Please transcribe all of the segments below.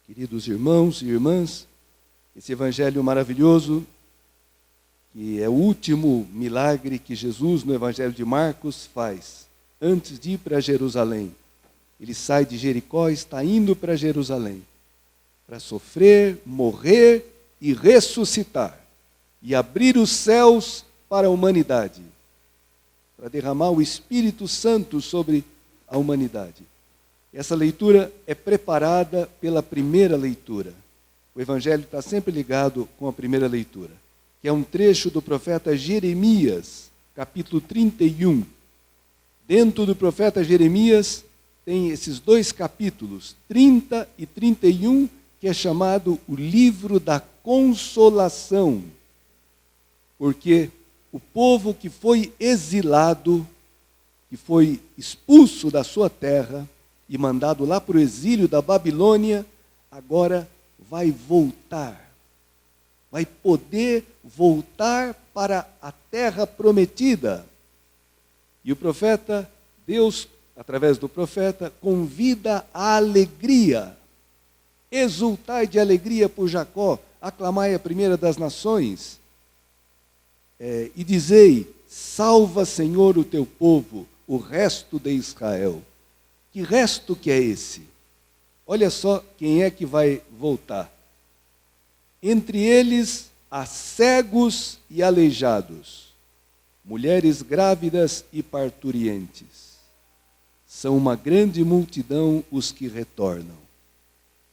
Queridos irmãos e irmãs, esse evangelho maravilhoso, que é o último milagre que Jesus, no evangelho de Marcos, faz, antes de ir para Jerusalém. Ele sai de Jericó e está indo para Jerusalém, para sofrer, morrer e ressuscitar, e abrir os céus para a humanidade, para derramar o Espírito Santo sobre a humanidade. Essa leitura é preparada pela primeira leitura. O Evangelho está sempre ligado com a primeira leitura, que é um trecho do profeta Jeremias, capítulo 31. Dentro do profeta Jeremias tem esses dois capítulos, 30 e 31, que é chamado o livro da consolação. Porque o povo que foi exilado, que foi expulso da sua terra, e mandado lá para o exílio da Babilônia, agora vai voltar. Vai poder voltar para a terra prometida. E o profeta, Deus, através do profeta, convida a alegria. Exultai de alegria por Jacó, aclamai a primeira das nações. E dizei, salva, Senhor, o teu povo, o resto de Israel. Que resto que é esse? Olha só quem é que vai voltar. Entre eles, há cegos e aleijados, mulheres grávidas e parturientes. São uma grande multidão os que retornam.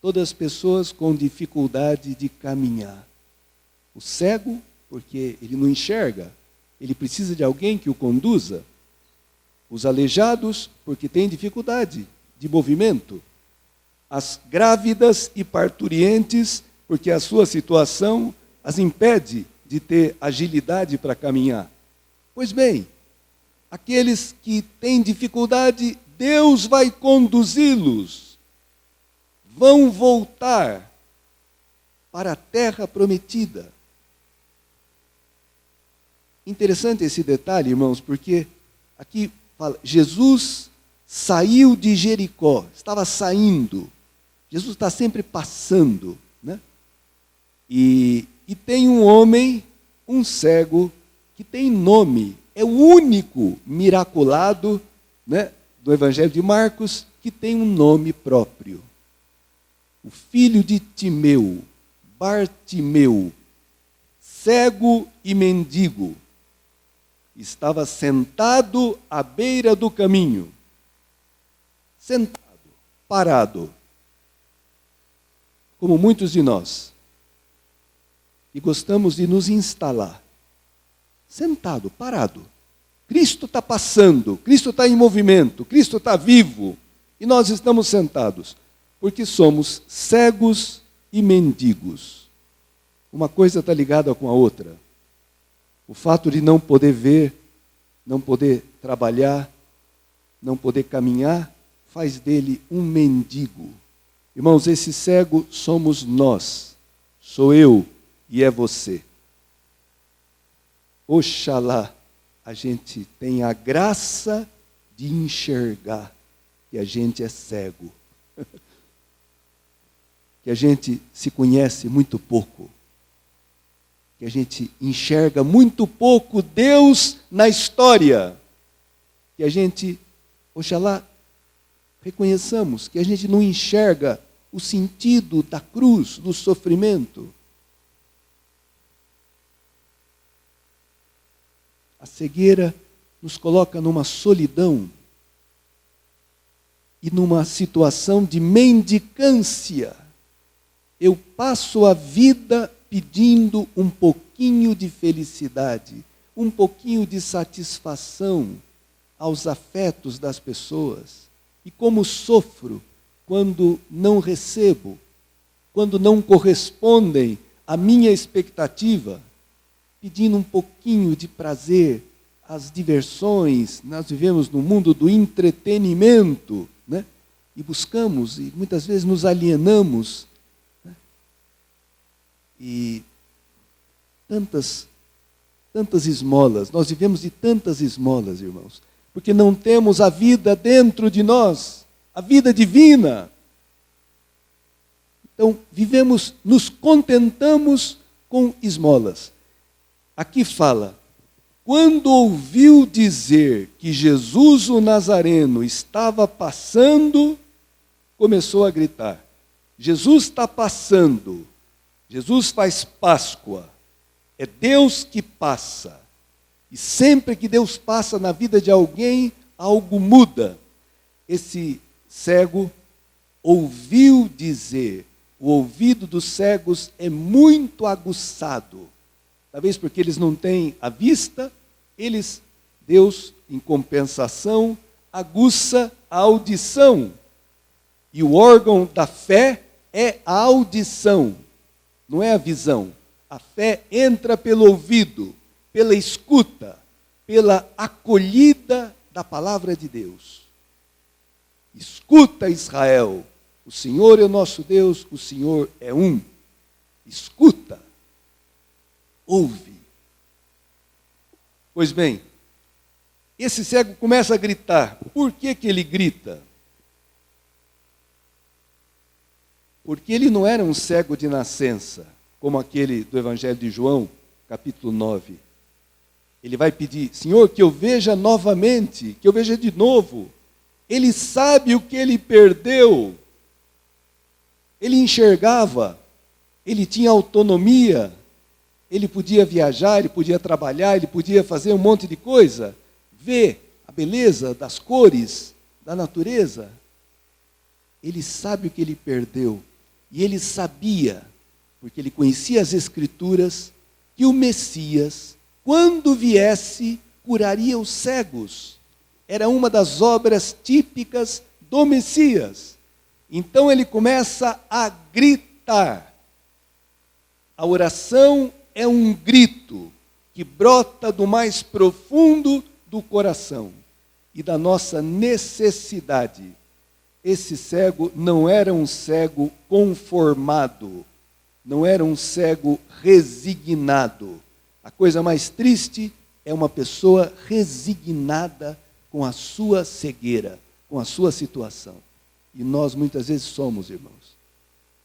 Todas as pessoas com dificuldade de caminhar. O cego, porque ele não enxerga, ele precisa de alguém que o conduza. Os aleijados, porque têm dificuldade de movimento. As grávidas e parturientes, porque a sua situação as impede de ter agilidade para caminhar. Pois bem, aqueles que têm dificuldade, Deus vai conduzi-los. Vão voltar para a terra prometida. Interessante esse detalhe, irmãos, porque aqui fala, Jesus saiu de Jericó, estava saindo. Jesus está sempre passando, né? E tem um homem, um cego, que tem nome, é o único miraculado, né, do Evangelho de Marcos, que tem um nome próprio. O filho de Timeu, Bartimeu, cego e mendigo, estava sentado à beira do caminho. Sentado, parado. Como muitos de nós. E gostamos de nos instalar. Sentado, parado. Cristo está passando, Cristo está em movimento, Cristo está vivo. E nós estamos sentados. Porque somos cegos e mendigos. Uma coisa está ligada com a outra. O fato de não poder ver, não poder trabalhar, não poder caminhar, faz dele um mendigo. Irmãos, esse cego somos nós, sou eu e é você. Oxalá a gente tenha a graça de enxergar que a gente é cego. Que a gente se conhece muito pouco. Que a gente enxerga muito pouco Deus na história. Que a gente, oxalá, reconheçamos que a gente não enxerga o sentido da cruz, do sofrimento. A cegueira nos coloca numa solidão e numa situação de mendicância. Eu passo a vida pedindo um pouquinho de felicidade, um pouquinho de satisfação aos afetos das pessoas. E como sofro quando não recebo, quando não correspondem à minha expectativa, pedindo um pouquinho de prazer, as diversões. Nós vivemos no mundo do entretenimento, né? E buscamos, e muitas vezes nos alienamos, e tantas esmolas, nós vivemos de tantas esmolas, irmãos, porque não temos a vida dentro de nós, a vida divina. Então, nos contentamos com esmolas. Aqui fala, quando ouviu dizer que Jesus o Nazareno estava passando, começou a gritar. Jesus está passando. Jesus faz Páscoa. É Deus que passa. E sempre que Deus passa na vida de alguém, algo muda. Esse cego ouviu dizer. O ouvido dos cegos é muito aguçado. Talvez porque eles não têm a vista, Deus, em compensação, aguça a audição. E o órgão da fé é a audição, não é a visão. A fé entra pelo ouvido, pela escuta, pela acolhida da palavra de Deus. Escuta, Israel, o Senhor é o nosso Deus, o Senhor é um. Escuta, ouve. Pois bem, esse cego começa a gritar. Por que ele grita? Porque ele não era um cego de nascença, como aquele do Evangelho de João, capítulo 9. Ele vai pedir, Senhor, que eu veja novamente, que eu veja de novo. Ele sabe o que ele perdeu. Ele enxergava, ele tinha autonomia, ele podia viajar, ele podia trabalhar, ele podia fazer um monte de coisa, ver a beleza das cores, da natureza. Ele sabe o que ele perdeu. E ele sabia, porque ele conhecia as Escrituras, que o Messias, quando viesse, curaria os cegos. Era uma das obras típicas do Messias. Então ele começa a gritar. A oração é um grito que brota do mais profundo do coração e da nossa necessidade. Esse cego não era um cego conformado, não era um cego resignado. A coisa mais triste é uma pessoa resignada com a sua cegueira, com a sua situação. E nós muitas vezes somos, irmãos.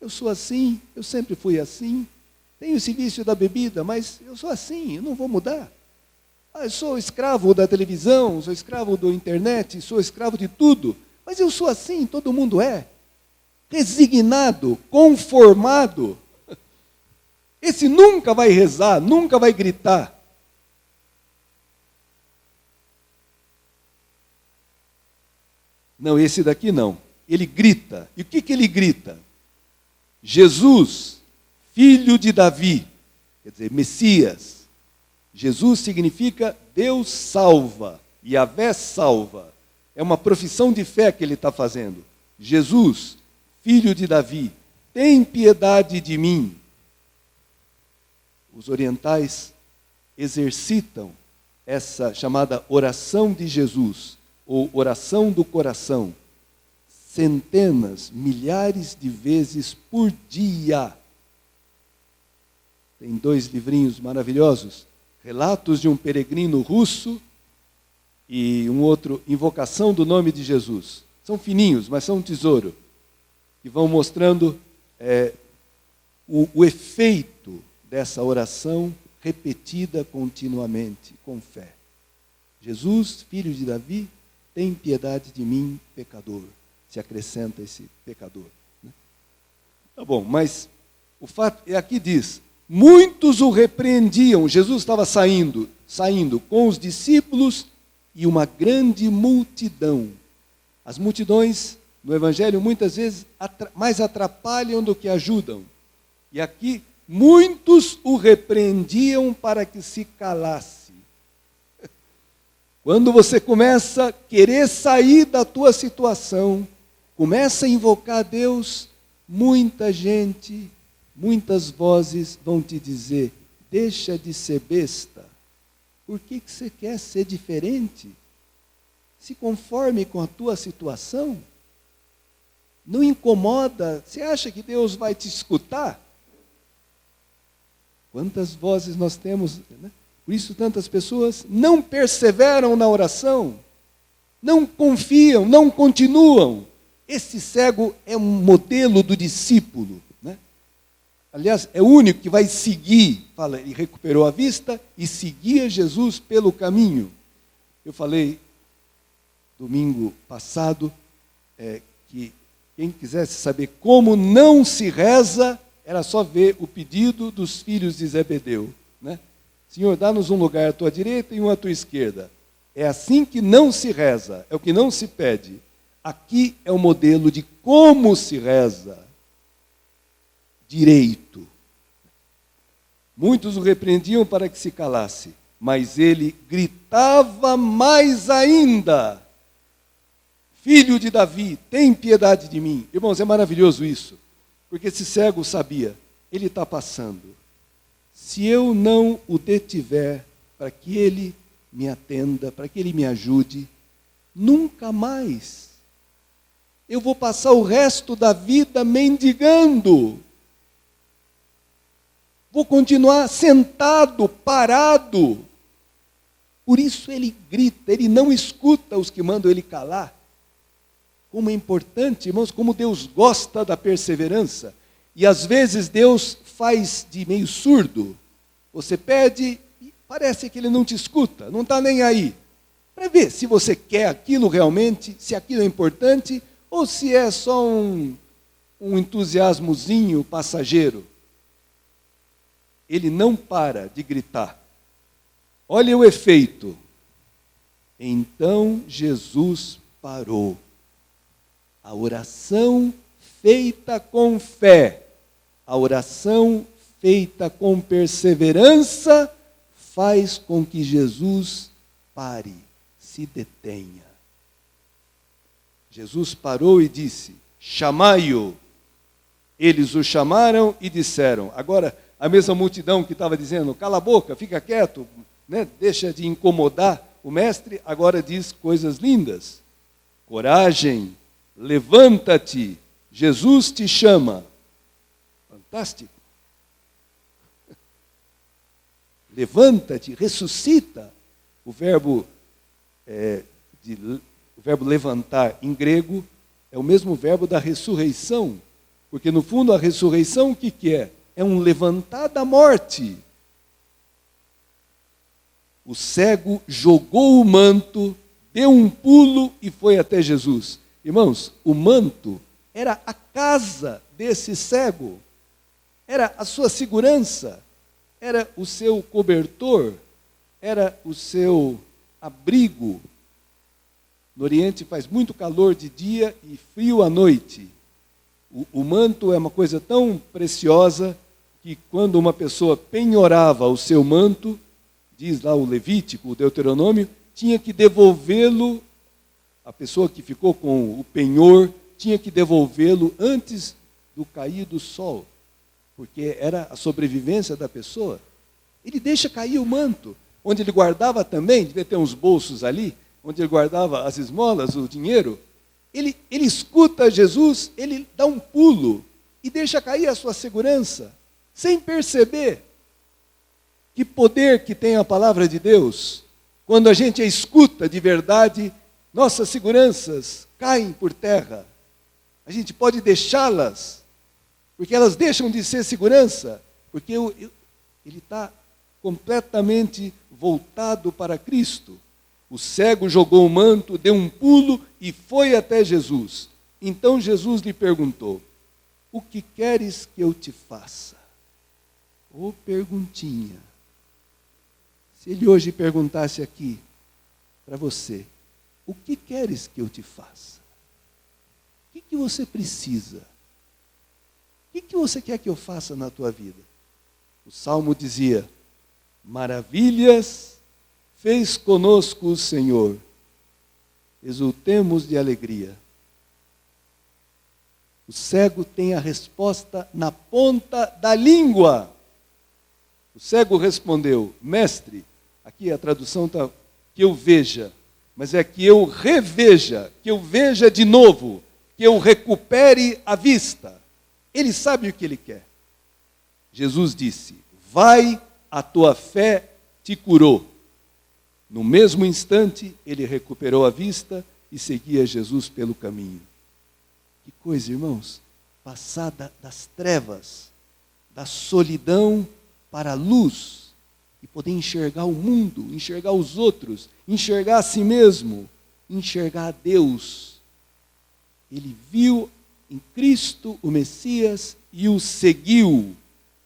Eu sou assim, eu sempre fui assim, tenho esse vício da bebida, mas eu sou assim, eu não vou mudar. Eu sou escravo da televisão, sou escravo da internet, sou escravo de tudo. Mas eu sou assim, todo mundo é. Resignado, conformado. Esse nunca vai rezar, nunca vai gritar. Não, esse daqui não. Ele grita. E o que ele grita? Jesus, filho de Davi. Quer dizer, Messias. Jesus significa Deus salva. Yahvé salva. É uma profissão de fé que ele está fazendo. Jesus, filho de Davi, tem piedade de mim. Os orientais exercitam essa chamada oração de Jesus, ou oração do coração, centenas, milhares de vezes por dia. Tem 2 livrinhos maravilhosos, Relatos de um Peregrino Russo, e um outro, Invocação do Nome de Jesus. São fininhos, mas são um tesouro, que vão mostrando o efeito dessa oração repetida continuamente, com fé. Jesus, filho de Davi, tem piedade de mim, pecador. Se acrescenta esse pecador. Né? Tá bom, mas o fato é aqui diz, muitos o repreendiam. Jesus estava saindo com os discípulos e uma grande multidão. As multidões no Evangelho muitas vezes mais atrapalham do que ajudam. E aqui, muitos o repreendiam para que se calasse. Quando você começa a querer sair da tua situação, começa a invocar a Deus, muita gente, muitas vozes vão te dizer, deixa de ser besta. Por que você quer ser diferente? Se conforme com a tua situação. Não incomoda. Você acha que Deus vai te escutar? Quantas vozes nós temos, né? Por isso tantas pessoas não perseveram na oração, não confiam, não continuam. Esse cego é um modelo do discípulo. aliás, é o único que vai seguir, fala, ele recuperou a vista e seguia Jesus pelo caminho. Eu falei domingo passado que quem quisesse saber como não se reza, era só ver o pedido dos filhos de Zebedeu, né? Senhor, dá-nos um lugar à tua direita e um à tua esquerda. É assim que não se reza, é o que não se pede. Aqui é o modelo de como se reza. Direito. Muitos o repreendiam para que se calasse, mas ele gritava mais ainda: Filho de Davi, tem piedade de mim. Irmãos, é maravilhoso isso, porque esse cego sabia, ele está passando. Se eu não o detiver para que ele me atenda, para que ele me ajude, nunca mais eu vou passar o resto da vida mendigando. Vou continuar sentado, parado. Por isso ele grita, ele não escuta os que mandam ele calar. Como é importante, irmãos, como Deus gosta da perseverança. E às vezes Deus faz de meio surdo. Você pede e parece que ele não te escuta, não está nem aí. Para ver se você quer aquilo realmente, se aquilo é importante, ou se é só um entusiasmozinho passageiro. Ele não para de gritar. Olha o efeito. Então Jesus parou. A oração feita com fé, a oração feita com perseverança, faz com que Jesus pare, se detenha. Jesus parou e disse: chamai-o. Eles o chamaram e disseram. Agora, a mesma multidão que estava dizendo, cala a boca, fica quieto, né? Deixa de incomodar o mestre, agora diz coisas lindas. Coragem, levanta-te, Jesus te chama. Fantástico. Levanta-te, ressuscita. O verbo levantar em grego é o mesmo verbo da ressurreição. Porque no fundo a ressurreição o que é? É um levantar da morte. O cego jogou o manto, deu um pulo e foi até Jesus. Irmãos, o manto era a casa desse cego, era a sua segurança, era o seu cobertor, era o seu abrigo. No Oriente faz muito calor de dia e frio à noite. O manto é uma coisa tão preciosa que quando uma pessoa penhorava o seu manto, diz lá o Levítico, o Deuteronômio, tinha que devolvê-lo. A pessoa que ficou com o penhor tinha que devolvê-lo antes do cair do sol, porque era a sobrevivência da pessoa. Ele deixa cair o manto, onde ele guardava também, devia ter uns bolsos ali, onde ele guardava as esmolas, o dinheiro. Ele escuta Jesus, ele dá um pulo e deixa cair a sua segurança, sem perceber. Que poder que tem a palavra de Deus, quando a gente a escuta de verdade, nossas seguranças caem por terra. A gente pode deixá-las, porque elas deixam de ser segurança, porque ele está completamente voltado para Cristo. O cego jogou o manto, deu um pulo e foi até Jesus. Então Jesus lhe perguntou: o que queres que eu te faça? Ô perguntinha. Se ele hoje perguntasse aqui para você: o que queres que eu te faça? O que você precisa? O que você quer que eu faça na tua vida? O Salmo dizia: maravilhas fez conosco o Senhor, exultemos de alegria. O cego tem a resposta na ponta da língua. O cego respondeu: mestre, aqui a tradução está que eu veja, mas é que eu reveja, que eu veja de novo, que eu recupere a vista. Ele sabe o que ele quer. Jesus disse: vai, a tua fé te curou. No mesmo instante, ele recuperou a vista e seguia Jesus pelo caminho. Que coisa, irmãos, passada das trevas, da solidão para a luz e poder enxergar o mundo, enxergar os outros, enxergar a si mesmo, enxergar a Deus. Ele viu em Cristo o Messias e o seguiu.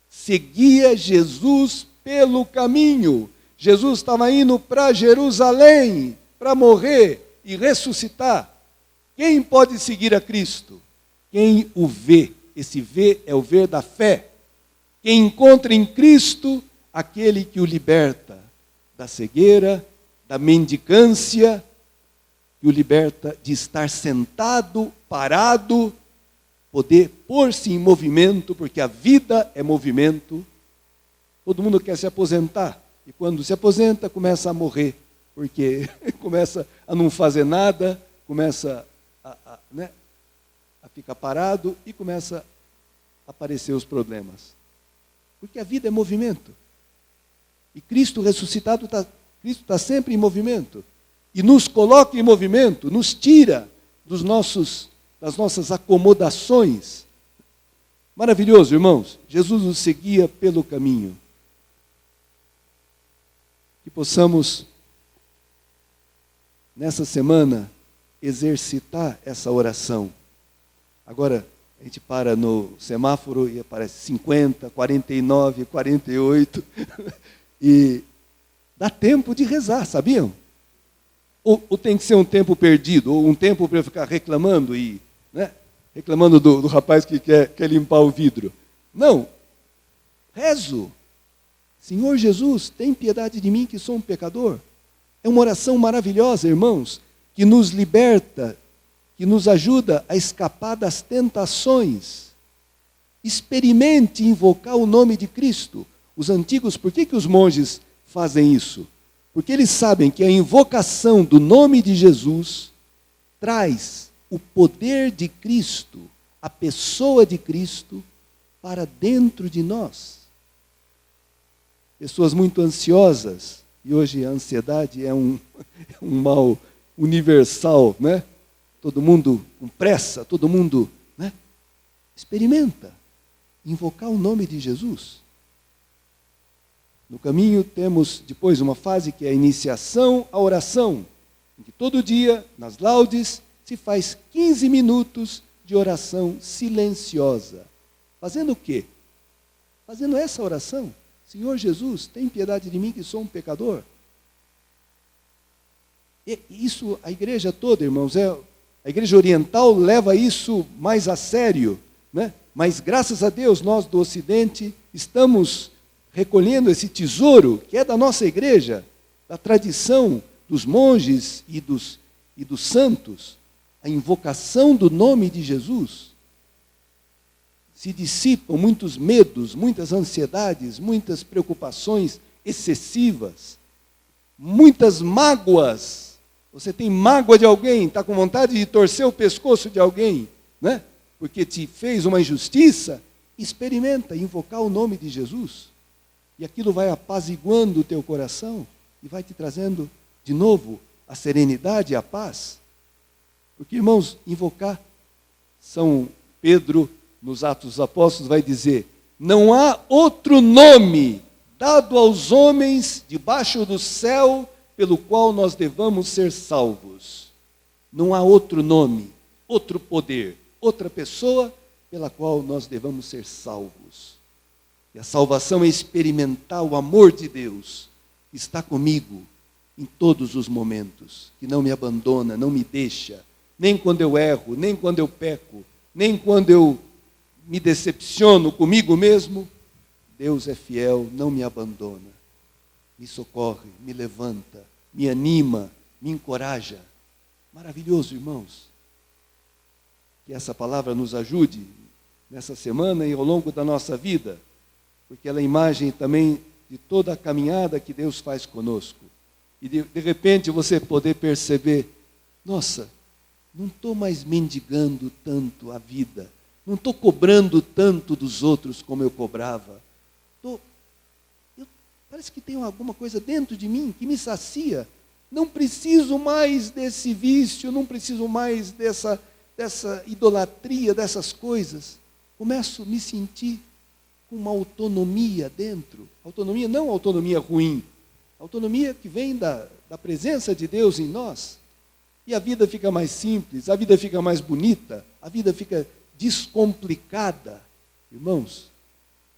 Seguia Jesus pelo caminho. Jesus estava indo para Jerusalém para morrer e ressuscitar. Quem pode seguir a Cristo? Quem o vê. Esse ver é o ver da fé. Quem encontra em Cristo aquele que o liberta da cegueira, da mendicância, que o liberta de estar sentado, parado, poder pôr-se em movimento, porque a vida é movimento. Todo mundo quer se aposentar, e quando se aposenta, começa a morrer, porque começa a não fazer nada, começa a ficar parado e começa a aparecer os problemas. Porque a vida é movimento. E Cristo ressuscitado, Cristo está sempre em movimento. E nos coloca em movimento, nos tira das nossas acomodações. Maravilhoso, irmãos. Jesus nos seguia pelo caminho. Que possamos, nessa semana, exercitar essa oração. Agora, a gente para no semáforo e aparece 50, 49, 48. E dá tempo de rezar, sabiam? Ou tem que ser um tempo perdido, ou um tempo para eu ficar reclamando, reclamando do rapaz que quer limpar o vidro. Não. Rezo. Senhor Jesus, tem piedade de mim que sou um pecador. É uma oração maravilhosa, irmãos, que nos liberta, que nos ajuda a escapar das tentações. Experimente invocar o nome de Cristo. Os antigos, por que os monges fazem isso? Porque eles sabem que a invocação do nome de Jesus traz o poder de Cristo, a pessoa de Cristo, para dentro de nós. Pessoas muito ansiosas, e hoje a ansiedade é um mal universal, né? Todo mundo com pressa, todo mundo, né? Experimenta invocar o nome de Jesus. No caminho temos depois uma fase que é a iniciação à oração, em que todo dia, nas laudes, se faz 15 minutos de oração silenciosa. Fazendo o quê? Fazendo essa oração. Senhor Jesus, tem piedade de mim que sou um pecador. E isso, a igreja toda, irmãos, a igreja oriental leva isso mais a sério, né? Mas graças a Deus, nós do Ocidente estamos recolhendo esse tesouro que é da nossa igreja, da tradição dos monges e dos santos, a invocação do nome de Jesus. Se dissipam muitos medos, muitas ansiedades, muitas preocupações excessivas, muitas mágoas. Você tem mágoa de alguém, está com vontade de torcer o pescoço de alguém, né? Porque te fez uma injustiça, experimenta invocar o nome de Jesus. E aquilo vai apaziguando o teu coração e vai te trazendo de novo a serenidade e a paz. Porque, irmãos, invocar, São Pedro, nos Atos dos Apóstolos, vai dizer: não há outro nome dado aos homens debaixo do céu pelo qual nós devamos ser salvos. Não há outro nome, outro poder, outra pessoa pela qual nós devamos ser salvos. E a salvação é experimentar o amor de Deus, que está comigo em todos os momentos, que não me abandona, não me deixa, nem quando eu erro, nem quando eu peco, nem quando eu me decepciono comigo mesmo. Deus é fiel, não me abandona, me socorre, me levanta, me anima, me encoraja. Maravilhoso, irmãos. Que essa palavra nos ajude nessa semana e ao longo da nossa vida, porque ela é imagem também de toda a caminhada que Deus faz conosco. E de repente você poder perceber: nossa, não estou mais mendigando tanto a vida, não estou cobrando tanto dos outros como eu cobrava. Parece que tem alguma coisa dentro de mim que me sacia. Não preciso mais desse vício, não preciso mais dessa idolatria, dessas coisas. Começo a me sentir com uma autonomia dentro. Autonomia não autonomia ruim, autonomia que vem da presença de Deus em nós. E a vida fica mais simples, a vida fica mais bonita, a vida fica descomplicada. Irmãos,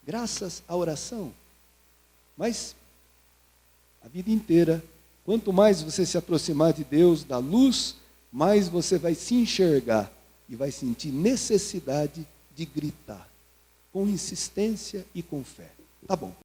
graças à oração. Mas a vida inteira, quanto mais você se aproximar de Deus, da luz, mais você vai se enxergar e vai sentir necessidade de gritar, com insistência e com fé. Tá bom.